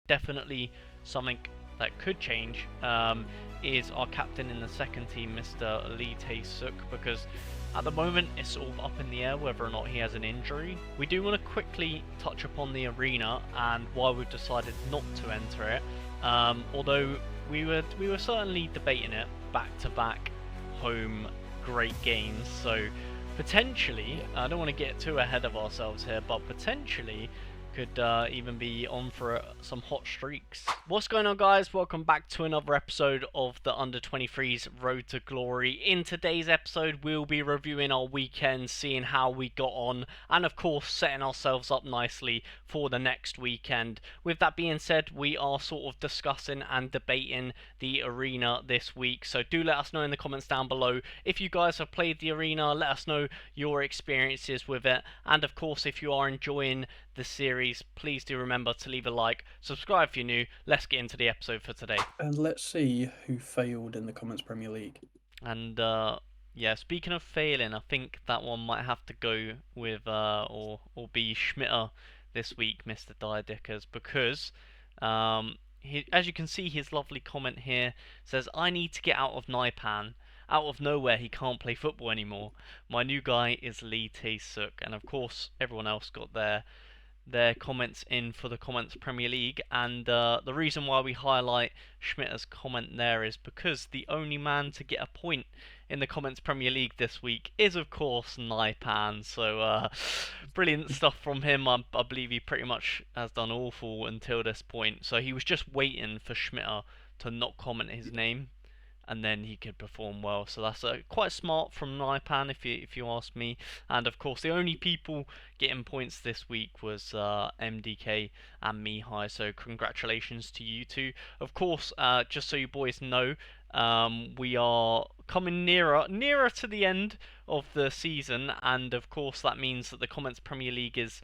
definitely something that could change is our captain in the second team, Mr. Lee Tae-suk, because at the moment it's sort of up in the air whether or not he has an injury. We do want to quickly touch upon the arena and why we've decided not to enter it. Although we were certainly debating it, back to back home great games, so potentially, I don't want to get too ahead of ourselves here, but potentially could even be on for some hot streaks. What's going on, guys? Welcome back to another episode of the Under 23's Road to Glory. In today's episode, we'll be reviewing our weekend, seeing how we got on, and of course, setting ourselves up nicely for the next weekend. With that being said, we are sort of discussing and debating the arena this week, so do let us know in the comments down below if you guys have played the arena. Let us know your experiences with it, and of course, if you are enjoying the series, please do remember to leave a like, subscribe if you're new. Let's get into the episode for today. And let's see who failed in the Comments Premier League. And yeah, speaking of failing, I think that one might have to go with or be Schmitter this week, Mr. Diedickers, because as you can see, his lovely comment here says, "I need to get out of Naipan. Out of nowhere, he can't play football anymore. My new guy is Lee Tae-suk," and of course, everyone else got their comments in for the Comments Premier League. And the reason why we highlight Schmitter's comment there is because the only man to get a point in the Comments Premier League this week is, of course, Naipan. So brilliant stuff from him. I believe he pretty much has done awful until this point. So he was just waiting for Schmitter to not comment his name, and then he could perform well. So that's quite smart from Naipan, if you ask me. And of course, the only people getting points this week was MDK and Mihai. So congratulations to you two. Of course, just so you boys know, we are coming nearer to the end of the season, and of course that means that the Comments Premier League is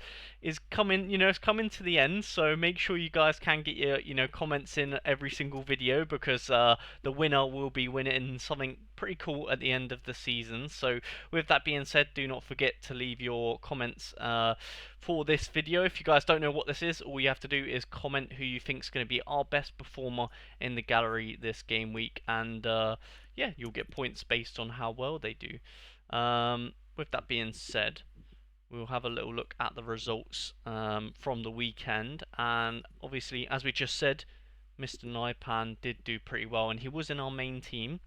coming, it's coming to the end. So make sure you guys can get your comments in every single video, because the winner will be winning something pretty cool at the end of the season. So with that being said, do not forget to leave your comments for this video. If you guys don't know what this is, all you have to do is comment who you think is going to be our best performer in the gallery this game week, and yeah, you'll get points based on how well they do. With that being said, we'll have a little look at the results from the weekend. And obviously, as we just said, Mr. Naipan did do pretty well, and he was in our main team.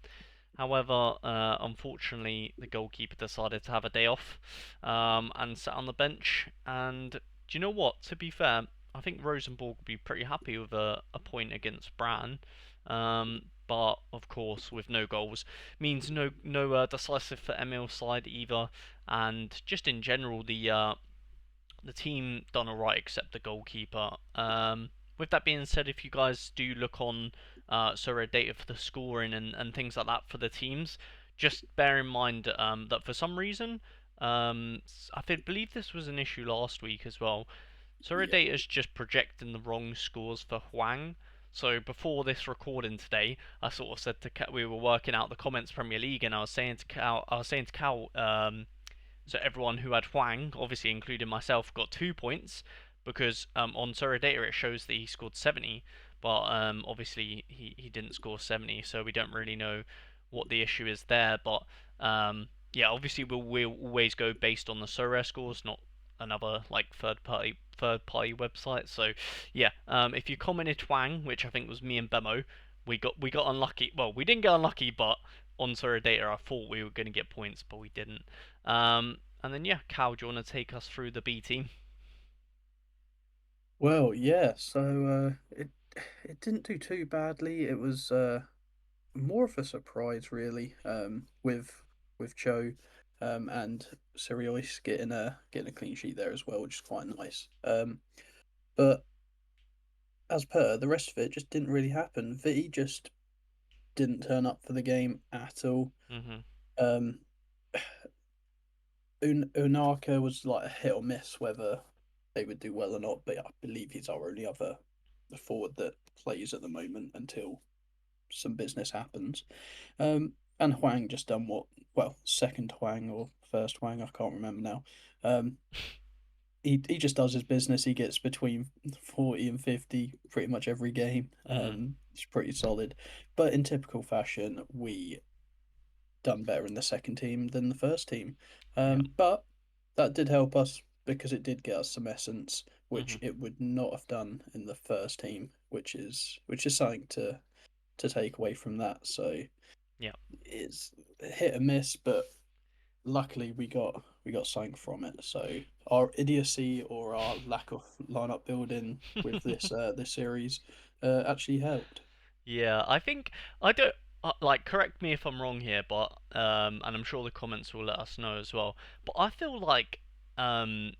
However, unfortunately, the goalkeeper decided to have a day off and sat on the bench. And do you know what? To be fair, I think Rosenborg would be pretty happy with a point against Bran. But of course, with no goals, means no decisive for Emil's side either. And just in general, the team done alright except the goalkeeper. With that being said, if you guys do look on Sorare data for the scoring and things like that for the teams, just bear in mind that for some reason, believe this was an issue last week as well. Sorare Yeah. data is just projecting the wrong scores for Huang. So before this recording today, I sort of said to Cal, we were working out the Comments Premier League, and I was saying to Cal, so everyone who had Huang, obviously including myself, got 2 points, because on Sorare data it shows that he scored 70, but obviously he didn't score 70, so we don't really know what the issue is there. But yeah, obviously we'll always go based on the Sorare scores, not another like third party website. So yeah, if you commented Huang, which I think was me and Bemo, we got unlucky. Well, we didn't get unlucky, but on Sorare data I thought we were going to get points, but we didn't. And then yeah, Cal, do you want to take us through the B team? Well, yeah. So it didn't do too badly. It was more of a surprise, really. With Joe, and Sirius getting a clean sheet there as well, which is quite nice. But as per the rest of it, just didn't really happen. Viti just didn't turn up for the game at all. Mhm. Um, Unaka was like a hit or miss whether they would do well or not, but I believe he's our only other forward that plays at the moment until some business happens. And Huang just done what? Well, second Huang or first Huang, I can't remember now. Um, he just does his business. He gets between 40 and 50 pretty much every game. Mm, It's pretty solid. But in typical fashion, we done better in the second team than the first team. yeah. But that did help us because it did get us some essence, which Hmm. it would not have done in the first team, which is something to take away from that. So Yeah. it's hit and miss, but luckily we got something from it. So our idiocy or our lack of lineup building with this series actually helped. Yeah, I think I don't like correct me if I'm wrong here, but and I'm sure the comments will let us know as well. But I feel like um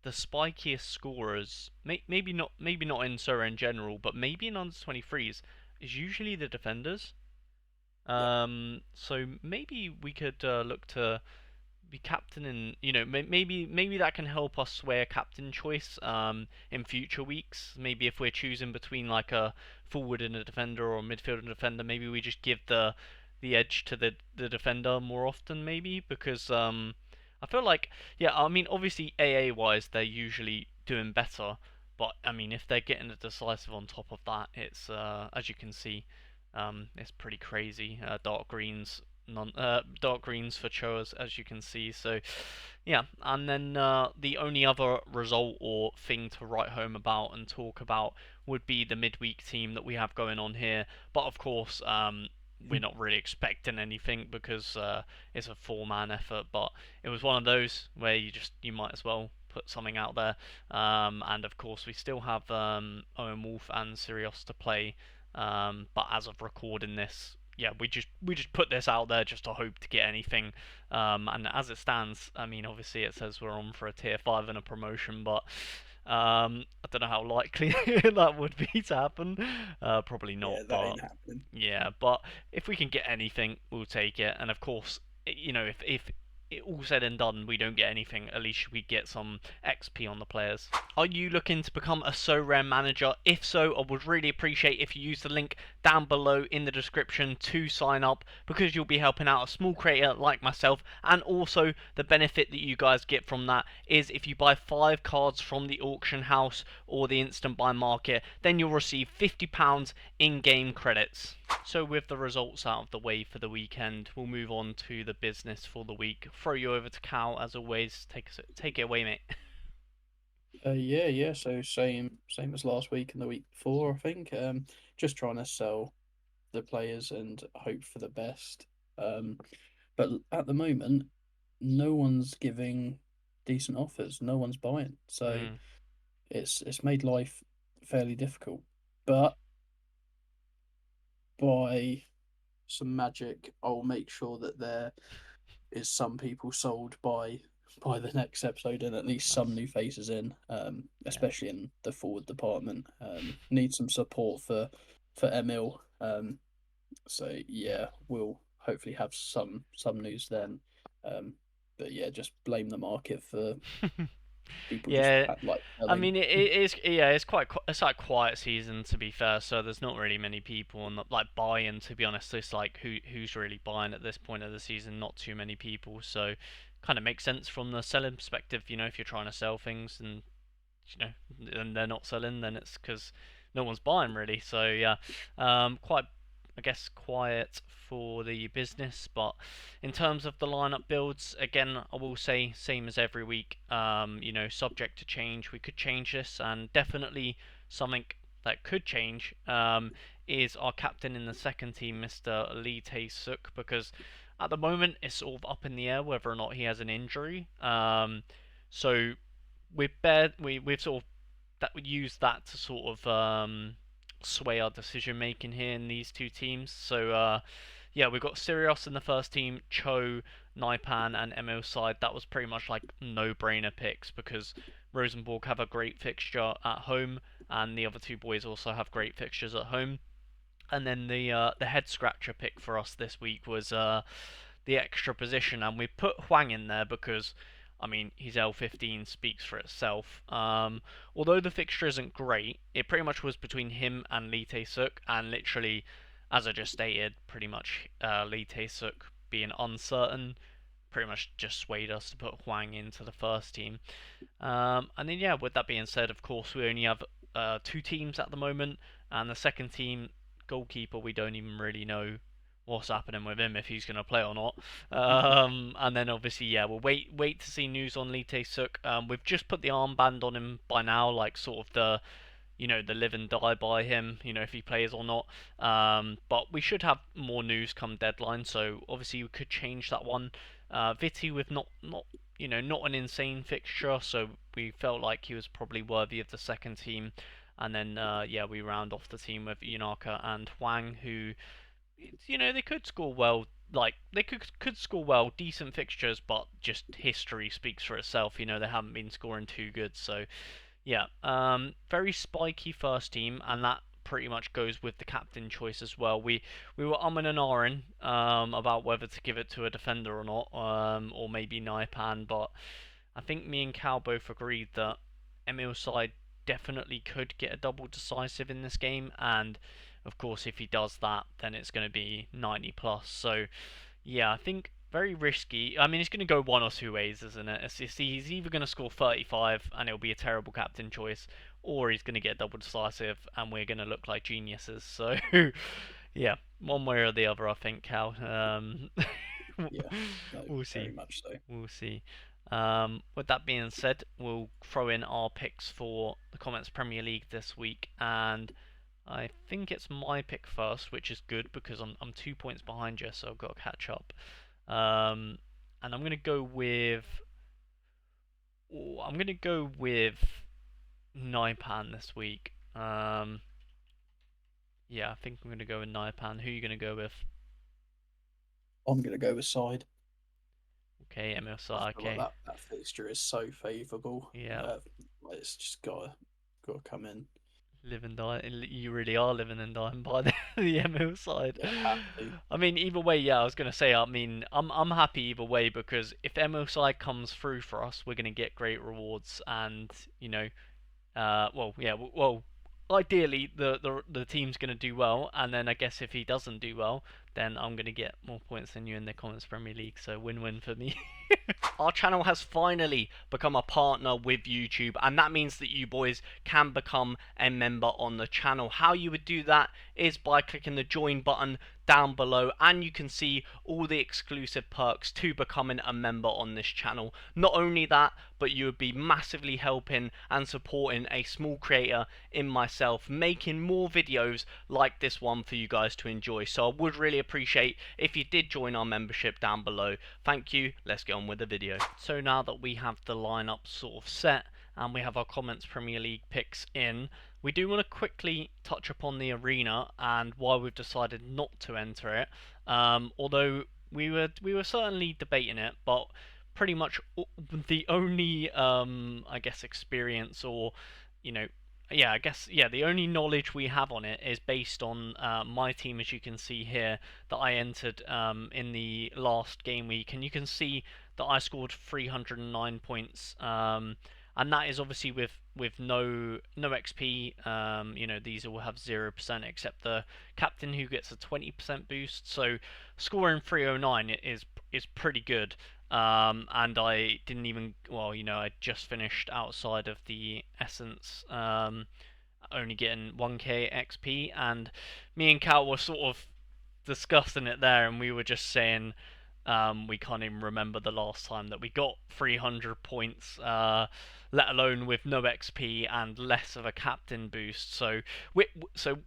the spikiest scorers, maybe not in Surrey in general, but maybe in under 23s is usually the defenders. Yeah. So maybe we could look to be captain and maybe that can help us sway a captain choice in future weeks. Maybe if we're choosing between like a forward and a defender or a midfield and a defender, maybe we just give the edge to the defender more often, maybe because I feel like, yeah, I mean obviously AA wise they're usually doing better, but I mean if they're getting a decisive on top of that, it's as you can see, it's pretty crazy. Dark greens for Cho as you can see. So yeah, and then the only other result or thing to write home about and talk about would be the midweek team that we have going on here. But of course, we're not really expecting anything because it's a four-man effort. But it was one of those where you might as well put something out there. And of course, we still have Owen Wolf and Sirius to play. But as of recording this, yeah, we just put this out there just to hope to get anything. And as it stands, I mean, obviously it says we're on for a tier 5 and a promotion, but I don't know how likely that would be to happen. Probably not, Yeah, that but ain't happening. yeah. But if we can get anything, we'll take it. And of course, if it all said and done, we don't get anything, at least we get some XP on the players. Are you looking to become a Sorare manager? If so, I would really appreciate if you use the link down below in the description to sign up, because you'll be helping out a small creator like myself. And also the benefit that you guys get from that is if you buy 5 cards from the auction house or the instant buy market, then you'll receive £50 in-game credits. So with the results out of the way for the weekend, we'll move on to the business for the week. Throw you over to Cal as always. Take it away, mate. Yeah, yeah. So same as last week and the week before, I think. Just trying to sell the players and hope for the best. Um, but at the moment, no one's giving decent offers. No one's buying. So Mm, it's made life fairly difficult. But by some magic, I'll make sure that there is some people sold by the next episode and at least some nice. new faces in, Yeah. especially in the forward department. Need some support for Emil. So Yeah. yeah, we'll hopefully have some news then. Um, but yeah, just blame the market for people just Yeah, like I selling. mean it is, yeah, it's like quiet season to be fair, so there's not really many people on the like buying, to be honest. It's like who's really buying at this point of the season? Not too many people, so kind of makes sense from the selling perspective, if you're trying to sell things and and they're not selling, then it's because no one's buying really. So yeah, quite, I guess, quiet for the business. But in terms of the lineup builds, again, I will say same as every week. Subject to change. We could change this, and definitely something that could change is our captain in the second team, Mr. Lee Tae-suk, because at the moment it's sort of up in the air whether or not he has an injury. So we've sort of that we use that to sort of sway our decision making here in these two teams. So yeah, we've got Sirius in the first team, Cho, Naipan, and Emil side. That was pretty much like no-brainer picks because Rosenborg have a great fixture at home, and the other two boys also have great fixtures at home. And then the head scratcher pick for us this week was the extra position, and we put Huang in there because, I mean, his L15 speaks for itself. Although the fixture isn't great, it pretty much was between him and Lee Tae-suk, and literally, as I just stated, pretty much Lee Tae-suk being uncertain pretty much just swayed us to put Huang into the first team. And then yeah, with that being said, of course we only have two teams at the moment, and the second team goalkeeper we don't even really know what's happening with him, if he's going to play or not. And then obviously yeah, we'll wait to see news on Lee Tae-suk. We've just put the armband on him by now, like sort of the live and die by him, if he plays or not. But we should have more news come deadline, so obviously we could change that one. Viti with not an insane fixture, so we felt like he was probably worthy of the second team. And then yeah, we round off the team with Inaka and Huang, who they could score well. Like they could score well, decent fixtures, but just history speaks for itself. They haven't been scoring too good, so yeah, very spiky first team, and that pretty much goes with the captain choice as well. We were umming and ahhing about whether to give it to a defender or not, or maybe Naipan, but I think me and Cal both agreed that Emil's side definitely could get a double decisive in this game, and of course if he does that, then it's going to be 90 plus. So yeah, I think very risky. I mean, it's going to go one or two ways, isn't it? He's either going to score 35 and it'll be a terrible captain choice, or he's going to get double decisive and we're going to look like geniuses. So, yeah, one way or the other, I think, Cal. Yeah, no, We'll very see. much so. We'll see. With that being said, we'll throw in our picks for the Comments Premier League this week, and I think it's my pick first, which is good because I'm 2 points behind you, so I've got to catch up. And I'm gonna go with Naipan this week. Yeah, I think I'm gonna go with Naipan. Who are you gonna go with? I'm going to go with side. Okay, I MSI. feel like Okay, that fixture is so favourable. yeah, Like it's just gotta come in. live and die. You really are living and dying by the ML side. Yeah, have to. I mean, either way, yeah. I was gonna say. I mean, I'm happy either way because if ML side comes through for us, we're gonna get great rewards, and well, yeah, well, ideally the team's going to do well, and then I guess if he doesn't do well, then I'm going to get more points than you in the Commons Premier League, so win-win for me. Our channel has finally become a partner with YouTube, and that means that you boys can become a member on the channel. How you would do that is by clicking the join button down below, and you can see all the exclusive perks to becoming a member on this channel. Not only that, but you would be massively helping and supporting a small creator in myself, making more videos like this one for you guys to enjoy. So I would really appreciate if you did join our membership down below. Thank you. Let's get on with the video. So now that we have the lineup sort of set and we have our Comments Premier League picks in, we do want to quickly touch upon the arena and why we've decided not to enter it. Although we were certainly debating it, but pretty much the only I guess experience or you know yeah, I guess yeah, the only knowledge we have on it is based on my team, as you can see here, that I entered in the last game week, and you can see that I scored 309 points, and that is obviously with no XP. These all have 0% except the captain who gets a 20% boost. So scoring 309 is pretty good. And I didn't even, well, I just finished outside of the Essence, only getting 1k XP, and me and Cal were sort of discussing it there, and we were just saying we can't even remember the last time that we got 300 points, let alone with no XP and less of a captain boost. So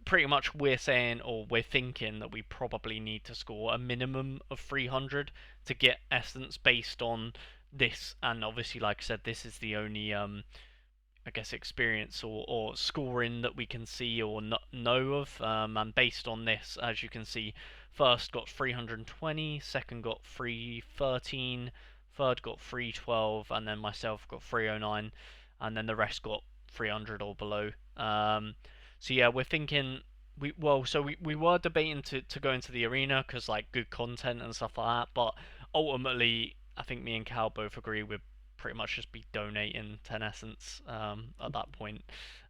pretty much we're saying, or we're thinking, that we probably need to score a minimum of 300 to get essence based on this. And obviously, like I said, this is the only I guess experience or scoring that we can see or know of, and based on this, as you can see, first got 320, second got 313, third got 312, and then myself got 309, and then the rest got 300 or below. So yeah, we're thinking we were debating to go into the arena because like good content and stuff like that, but ultimately I think me and Cal both agree we're pretty much just be donating 10 essence at that point.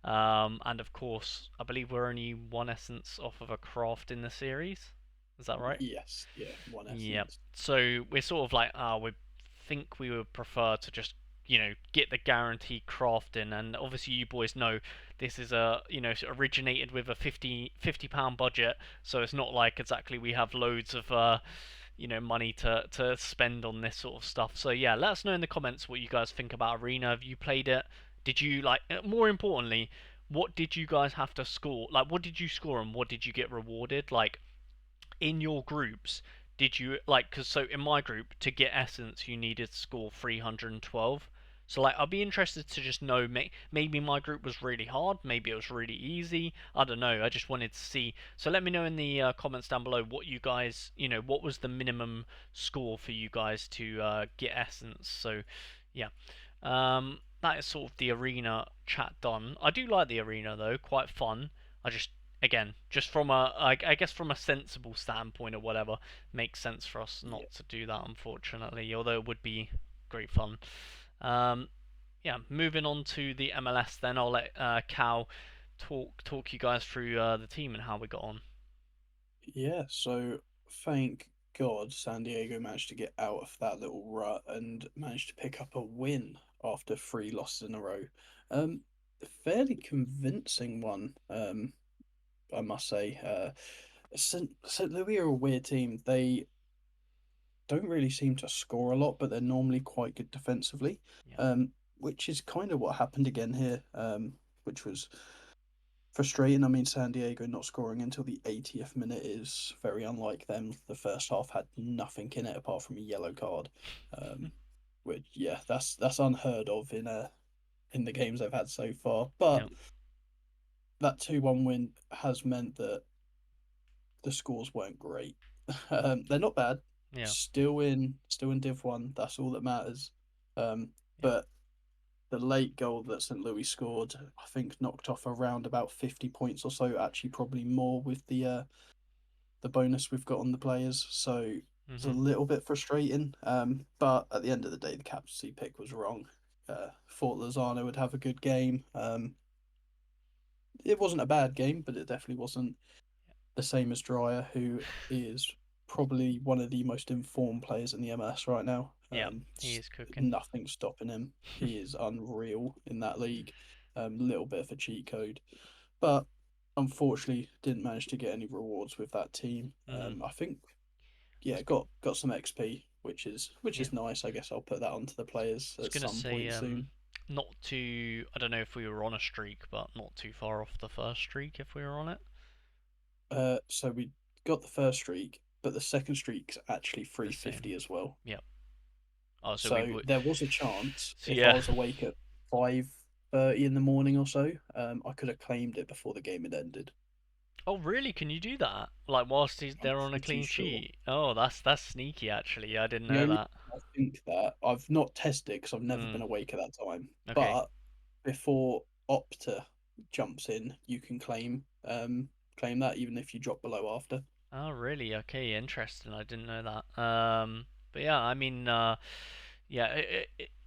And of course, I believe we're only one essence off of a craft in the series. Is that right? Yes, yeah, one Yep. essence. So we're sort of like, think we would prefer to just get the guaranteed craft in. And obviously, you boys know this is originated with a £50 budget, so it's not like exactly we have loads of money to spend on this sort of stuff. So yeah, let us know in the comments what you guys think about Arena. Have you played it? Did you like? More importantly, what did you guys have to score? Like, what did you score and what did you get rewarded? Like, in your groups, did you like? Because so in my group, to get essence, you needed to score 312. So like, I'll be interested to just know. Maybe my group was really hard. Maybe it was really easy. I don't know. I just wanted to see. So let me know in the comments down below what you guys, what was the minimum score for you guys to get essence. So yeah, that is sort of the arena chat done. I do like the arena though, quite fun. I just again, just from I guess from a sensible standpoint or whatever, makes sense for us Yeah. not to do that, unfortunately. Although it would be great fun. Um, yeah, moving on to the MLS, then I'll let Cal talk you guys through the team and how we got on. Yeah, so thank God San Diego managed to get out of that little rut and managed to pick up a win after three losses in a row. Um, a fairly convincing one, I must say. St. Louis are a weird team. They don't really seem to score a lot, but they're normally quite good defensively, Yeah. which is kind of what happened again here, which was frustrating. I mean, San Diego not scoring until the 80th minute is very unlike them. The first half had nothing in it apart from a yellow card, um, which yeah, that's unheard of in the games they've had so far. But Yeah. that 2-1 win has meant that the scores weren't great. They're not bad. Yeah. Still in Div 1. That's all that matters. Um, Yeah. but the late goal that St. Louis scored, I think, knocked off around about 50 points or so. Actually, probably more with the bonus we've got on the players. So it's a Mhm. little bit frustrating. But at the end of the day, the captaincy pick was wrong. Thought Lozano would have a good game. It wasn't a bad game, but it definitely wasn't the same as Dreyer, who is probably one of the most informed players in the MLS right now. Yeah. He is cooking. Nothing stopping him. He is unreal in that league. Little bit of a cheat code, but unfortunately didn't manage to get any rewards with that team. Mhm. I think I yeah was, got some XP, which yeah. is nice. I guess I'll put that onto the players I was at gonna some say point soon. not too. I don't know if we were on a streak, but not too far off the first streak if we were on it. So we got the first streak, but the second streak's actually The same. 350 as well. Yep. Oh, so we So would. there was a chance So if I yeah. was awake at 5:30 in the morning or so, I could have claimed it before the game had ended. Oh, really? Can you do that? Like whilst I'm they're on a pretty clean sure. sheet? Oh, that's sneaky. Actually, I didn't The know only that. I think that I've not tested because I've never Hmm. been awake at that time, Okay. but before Opta jumps in, you can claim that even if you drop below after. Oh, really? Okay, interesting. I didn't know that. But yeah, I mean, yeah,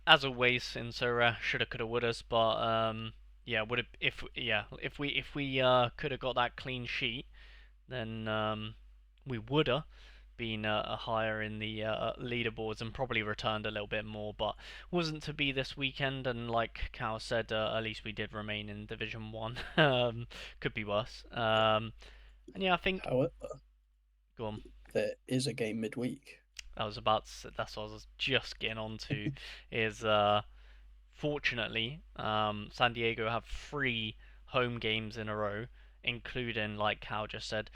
as always in Sorare, shoulda, coulda, wouldas, but yeah, would have if yeah, if we could have got that clean sheet, then we woulda been higher in the leaderboards and probably returned a little bit more, but wasn't to be this weekend. And like Cal said, at least we did remain in Division One. Could be worse. Yeah. And yeah, I think. However, Go on. there is a game midweek. That's what I was just getting on to. Is fortunately, San Diego have three home games in a row, including, like Cal just said,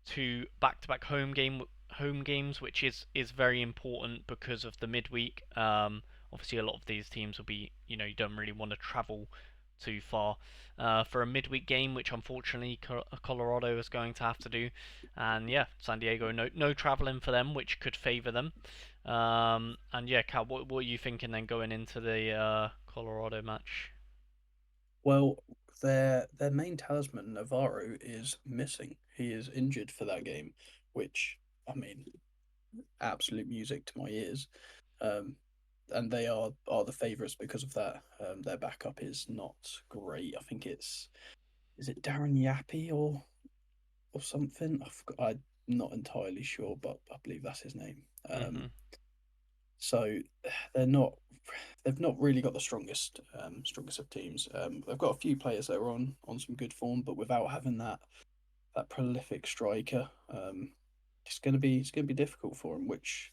two back-to-back home games, which is very important because of the midweek. Obviously, a lot of these teams will be, you don't really want to travel too far for a midweek game, which unfortunately Colorado is going to have to do. And yeah, San Diego, no traveling for them, which could favour them. And yeah, Cal, what are you thinking then going into the Colorado match? Well, their main talisman Navarro is missing. He is injured for that game, which I mean, absolute music to my ears. Um, and they are the favourites because of that. Their backup is not great. I think it's is it Darren Yappy or something. I'm not entirely sure, but I believe that's his name. Mm-hmm. So they're not they've not really got the strongest of teams. They've got a few players that are on some good form, but without having that prolific striker, it's gonna be difficult for them, which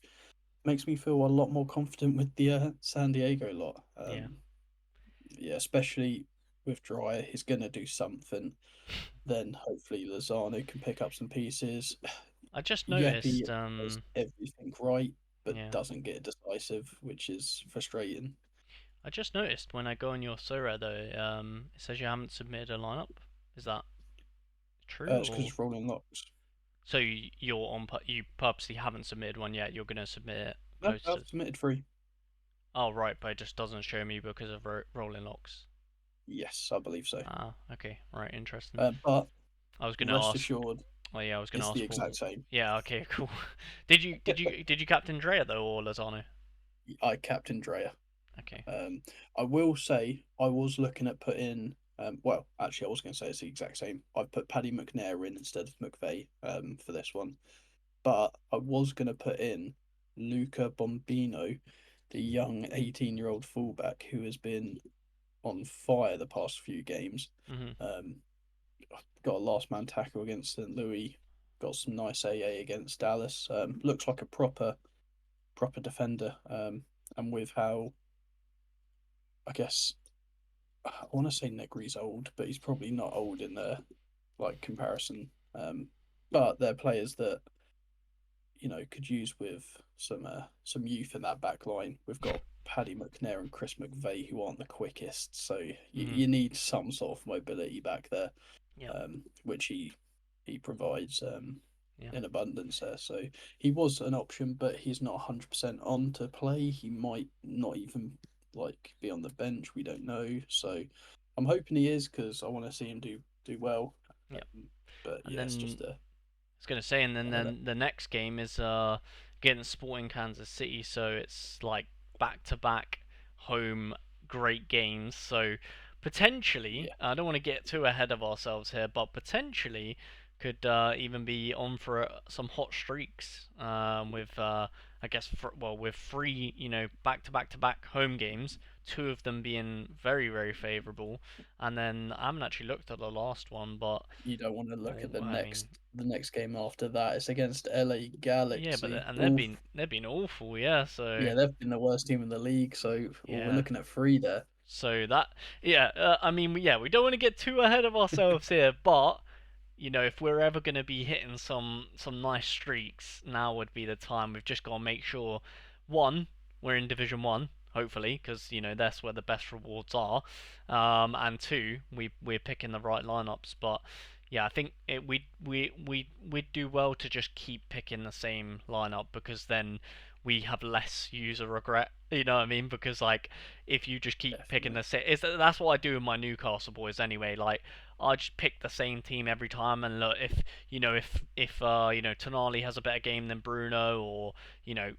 makes me feel a lot more confident with the San Diego lot. Yeah. Yeah, especially with Dryer, he's gonna do something. Then hopefully Lozano can pick up some pieces. I just Yepi noticed. does everything right, but Yeah. doesn't get decisive, which is frustrating. I just noticed when I go on your Sorare though, it says you haven't submitted a lineup. Is that true It's because or? it's rolling locks. So you're on. You purposely haven't submitted one yet. You're gonna submit it No, close I've to. submitted three. Oh right, but it just doesn't show me because of rolling locks. Yes, I believe so. Ah, okay, right, interesting. But I was gonna rest ask. assured, Oh yeah, I was gonna it's the ask for. exact same. Yeah, okay, cool. Did you captain Drea though or Lozano? I captain Drea. Okay. Um, I will say I was looking at putting. Well, actually, I was going to say it's the exact same. I've put Paddy McNair in instead of McVeigh for this one, but I was going to put in Luca Bombino, the young 18-year-old fullback who has been on fire the past few games. Mhm. Um, got a last man tackle against St. Louis, got some nice AA against Dallas. Looks like a proper defender. And with how I guess I want to say Negri's old, but he's probably not old in the like comparison. But they're players that could use with some youth in that back line. We've got Paddy McNair and Chris McVeigh who aren't the quickest, so Mhm. you need some sort of mobility back there, Yep. which he provides Yeah. in abundance there. So he was an option, but he's not 100% on to play. He might not even like be on the bench. We don't know. So I'm hoping he is because I want to see him do well. Yep. But And yeah, it's then just a I was gonna say, and then one of them. then the next game is against Sporting Kansas City, so it's like back to back home great games. So potentially, Yeah, I don't want to get too ahead of ourselves here, but potentially could even be on for some hot streaks with I guess with three back to back to back home games, two of them being very very favourable, and then I haven't actually looked at the last one, but you don't want to look at well, the I mean, next game after that. It's against LA yeah, but Galaxy. and Oof. they've been awful, yeah. So Yeah, they've been the worst team in the league. So we're yeah, looking at three there. so that yeah, I mean yeah, we don't want to get too ahead of ourselves here, but if we're ever going to be hitting some nice streaks, now would be the time. We've just got to make sure, one, we're in Division One, hopefully, because that's where the best rewards are, and two, we're picking the right lineups. But yeah, I think we'd do well to just keep picking the same lineup because then we have less user regret. You know what I mean? Because like if you just keep picking Definitely. that's what I do with my Newcastle boys anyway. Like I just pick the same team every time, and look if Tonali has a better game than Bruno, or you know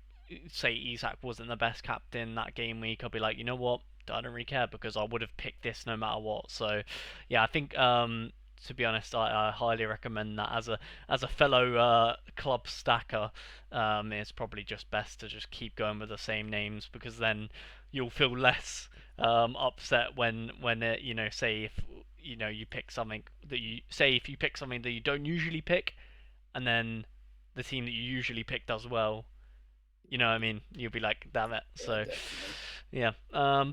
say Isak wasn't the best captain that game week, I'll be like, you know what, I don't really care because I would have picked this no matter what. So yeah, I think to be honest, I highly recommend that as a fellow club stacker. It's probably just best to just keep going with the same names because then you'll feel less upset when it say if you pick something that you say if you pick something that you don't usually pick and then the team that you usually pick does well, what I mean, you'll be like, damn it. Yeah, So definitely. yeah,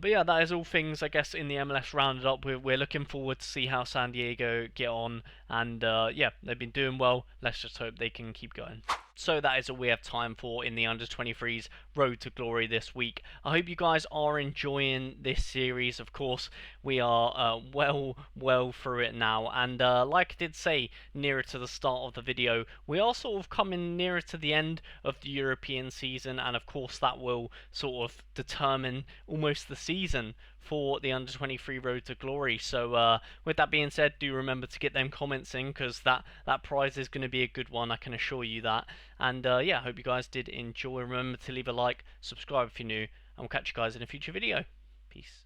but yeah, that is all things I guess in the MLS rounded up. We're looking forward to see how San Diego get on, and yeah, they've been doing well. Let's just hope they can keep going. So that is all we have time for in the under 23s Road to Glory this week. I hope you guys are enjoying this series. Of course, we are well through it now, and like I did say nearer to the start of the video, we are sort of coming nearer to the end of the European season, and of course that will sort of determine almost the season for the under 23 Road to Glory. So with that being said, do remember to get them comments in because that prize is going to be a good one. I can assure you that. And yeah, I hope you guys did enjoy. Remember to leave a like, subscribe if you're new, and we'll catch you guys in a future video. Peace.